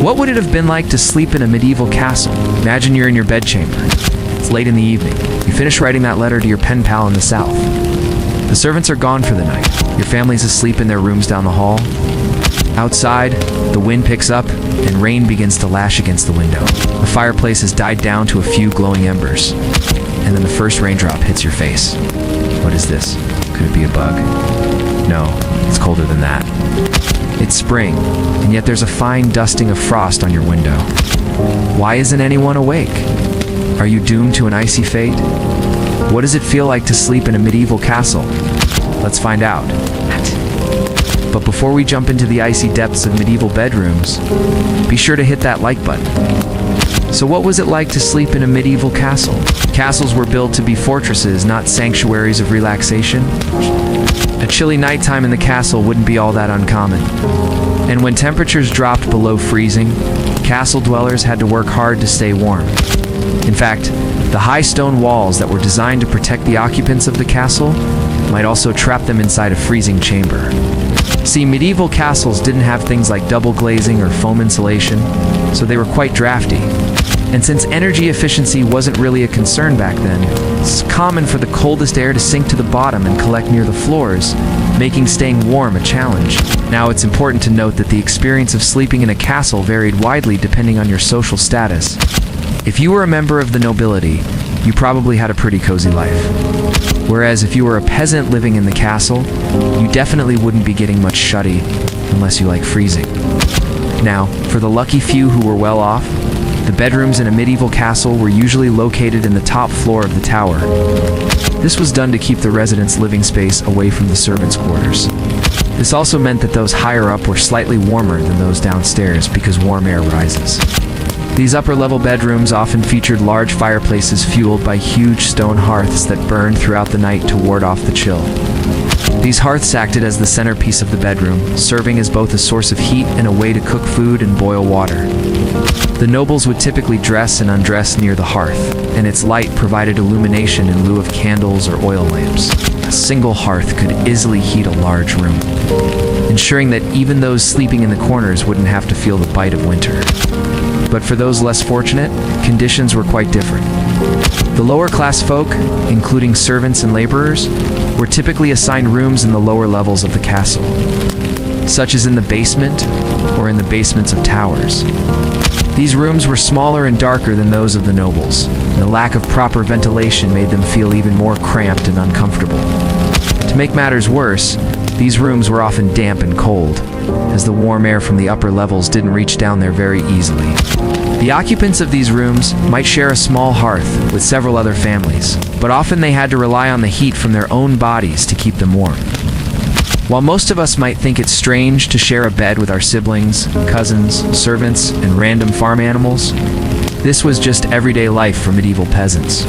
What would it have been like to sleep in a medieval castle? Imagine you're in your bedchamber. It's late in the evening. You finish writing that letter to your pen pal in the south. The servants are gone for the night. Your family's asleep in their rooms down the hall. Outside, the wind picks up and rain begins to lash against the window. The fireplace has died down to a few glowing embers. And then the first raindrop hits your face. What is this? Could it be a bug? No, it's colder than that. It's spring, and yet there's a fine dusting of frost on your window. Why isn't anyone awake? Are you doomed to an icy fate? What does it feel like to sleep in a medieval castle? Let's find out. But before we jump into the icy depths of medieval bedrooms, be sure to hit that like button. So what was it like to sleep in a medieval castle? Castles were built to be fortresses, not sanctuaries of relaxation. A chilly nighttime in the castle wouldn't be all that uncommon. And when temperatures dropped below freezing, castle dwellers had to work hard to stay warm. In fact, the high stone walls that were designed to protect the occupants of the castle might also trap them inside a freezing chamber. See, medieval castles didn't have things like double glazing or foam insulation, so they were quite drafty. And since energy efficiency wasn't really a concern back then, it's common for the coldest air to sink to the bottom and collect near the floors, making staying warm a challenge. Now, it's important to note that the experience of sleeping in a castle varied widely depending on your social status. If you were a member of the nobility, you probably had a pretty cozy life. Whereas if you were a peasant living in the castle, you definitely wouldn't be getting much shuddy unless you like freezing. Now, for the lucky few who were well off, the bedrooms in a medieval castle were usually located in the top floor of the tower. This was done to keep the residents' living space away from the servants' quarters. This also meant that those higher up were slightly warmer than those downstairs because warm air rises. These upper-level bedrooms often featured large fireplaces fueled by huge stone hearths that burned throughout the night to ward off the chill. These hearths acted as the centerpiece of the bedroom, serving as both a source of heat and a way to cook food and boil water. The nobles would typically dress and undress near the hearth, and its light provided illumination in lieu of candles or oil lamps. A single hearth could easily heat a large room, ensuring that even those sleeping in the corners wouldn't have to feel the bite of winter. But for those less fortunate, conditions were quite different. The lower-class folk, including servants and laborers, were typically assigned rooms in the lower levels of the castle, such as in the basement or in the basements of towers. These rooms were smaller and darker than those of the nobles, and the lack of proper ventilation made them feel even more cramped and uncomfortable. To make matters worse, these rooms were often damp and cold, as the warm air from the upper levels didn't reach down there very easily. The occupants of these rooms might share a small hearth with several other families, but often they had to rely on the heat from their own bodies to keep them warm. While most of us might think it's strange to share a bed with our siblings, cousins, servants, and random farm animals, this was just everyday life for medieval peasants.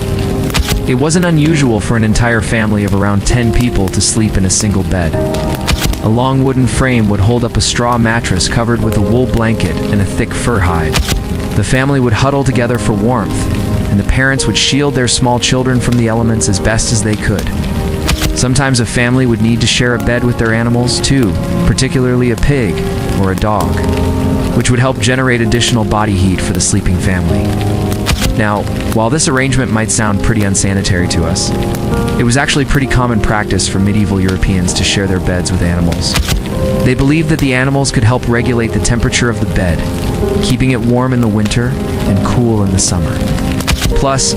It wasn't unusual for an entire family of around 10 people to sleep in a single bed. A long wooden frame would hold up a straw mattress covered with a wool blanket and a thick fur hide. The family would huddle together for warmth, and the parents would shield their small children from the elements as best as they could. Sometimes a family would need to share a bed with their animals too, particularly a pig or a dog, which would help generate additional body heat for the sleeping family. Now, while this arrangement might sound pretty unsanitary to us, it was actually pretty common practice for medieval Europeans to share their beds with animals. They believed that the animals could help regulate the temperature of the bed, keeping it warm in the winter and cool in the summer. Plus,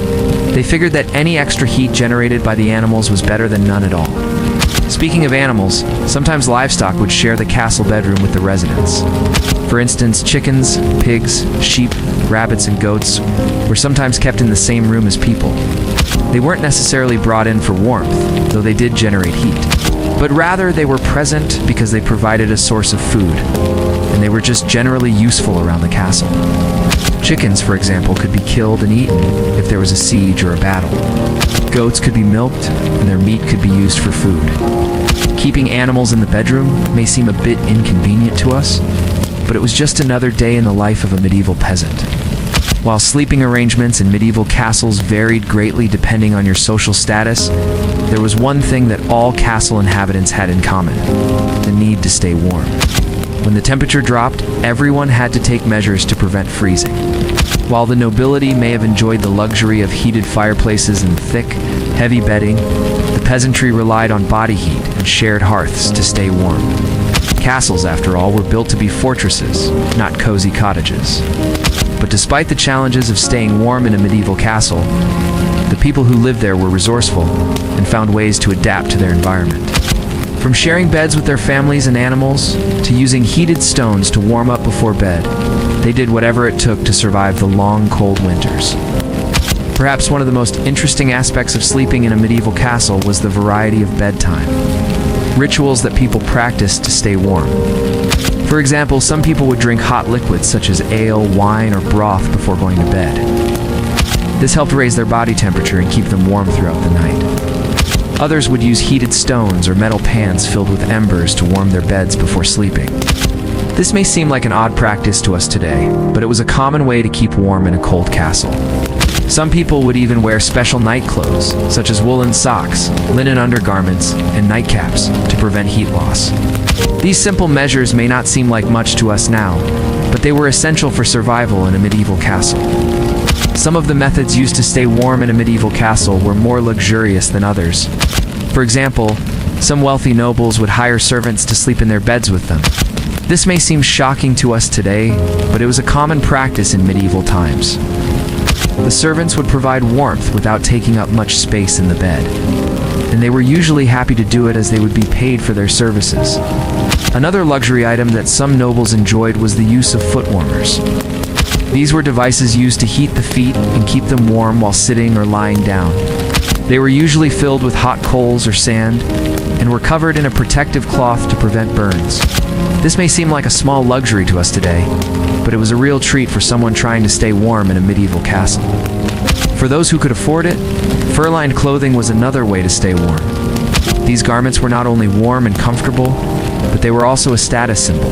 they figured that any extra heat generated by the animals was better than none at all. Speaking of animals, sometimes livestock would share the castle bedroom with the residents. For instance, chickens, pigs, sheep, rabbits, and goats were sometimes kept in the same room as people. They weren't necessarily brought in for warmth, though they did generate heat. But rather, they were present because they provided a source of food, and they were just generally useful around the castle. Chickens, for example, could be killed and eaten if there was a siege or a battle. Goats could be milked, and their meat could be used for food. Keeping animals in the bedroom may seem a bit inconvenient to us, but it was just another day in the life of a medieval peasant. While sleeping arrangements in medieval castles varied greatly depending on your social status, there was one thing that all castle inhabitants had in common: the need to stay warm. When the temperature dropped, everyone had to take measures to prevent freezing. While the nobility may have enjoyed the luxury of heated fireplaces and thick, heavy bedding, the peasantry relied on body heat and shared hearths to stay warm. Castles, after all, were built to be fortresses, not cozy cottages. But despite the challenges of staying warm in a medieval castle, the people who lived there were resourceful and found ways to adapt to their environment. From sharing beds with their families and animals, to using heated stones to warm up before bed, they did whatever it took to survive the long, cold winters. Perhaps one of the most interesting aspects of sleeping in a medieval castle was the variety of bedtime. Rituals that people practiced to stay warm. For example, some people would drink hot liquids such as ale, wine, or broth before going to bed. This helped raise their body temperature and keep them warm throughout the night. Others would use heated stones or metal pans filled with embers to warm their beds before sleeping. This may seem like an odd practice to us today, but it was a common way to keep warm in a cold castle. Some people would even wear special night clothes, such as woolen socks, linen undergarments, and nightcaps, to prevent heat loss. These simple measures may not seem like much to us now, but they were essential for survival in a medieval castle. Some of the methods used to stay warm in a medieval castle were more luxurious than others. For example, some wealthy nobles would hire servants to sleep in their beds with them. This may seem shocking to us today, but it was a common practice in medieval times. The servants would provide warmth without taking up much space in the bed, and they were usually happy to do it as they would be paid for their services. Another luxury item that some nobles enjoyed was the use of foot warmers. These were devices used to heat the feet and keep them warm while sitting or lying down. They were usually filled with hot coals or sand, and were covered in a protective cloth to prevent burns. This may seem like a small luxury to us today, but it was a real treat for someone trying to stay warm in a medieval castle. For those who could afford it, fur-lined clothing was another way to stay warm. These garments were not only warm and comfortable, but they were also a status symbol.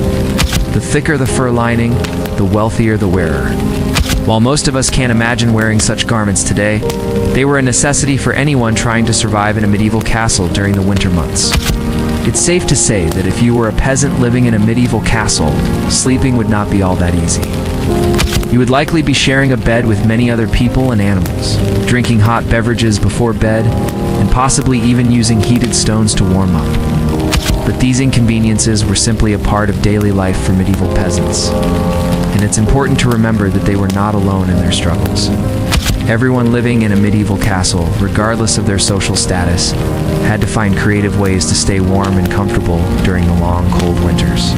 The thicker the fur lining, the wealthier the wearer. While most of us can't imagine wearing such garments today, they were a necessity for anyone trying to survive in a medieval castle during the winter months. It's safe to say that if you were a peasant living in a medieval castle, sleeping would not be all that easy. You would likely be sharing a bed with many other people and animals, drinking hot beverages before bed, and possibly even using heated stones to warm up. But these inconveniences were simply a part of daily life for medieval peasants. And it's important to remember that they were not alone in their struggles. Everyone living in a medieval castle, regardless of their social status, had to find creative ways to stay warm and comfortable during the long, cold winters.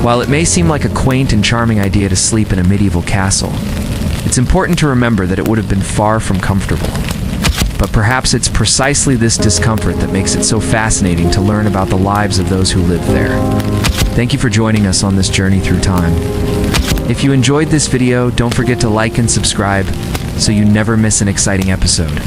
While it may seem like a quaint and charming idea to sleep in a medieval castle, it's important to remember that it would have been far from comfortable. But perhaps it's precisely this discomfort that makes it so fascinating to learn about the lives of those who lived there. Thank you for joining us on this journey through time. If you enjoyed this video, don't forget to like and subscribe so you never miss an exciting episode.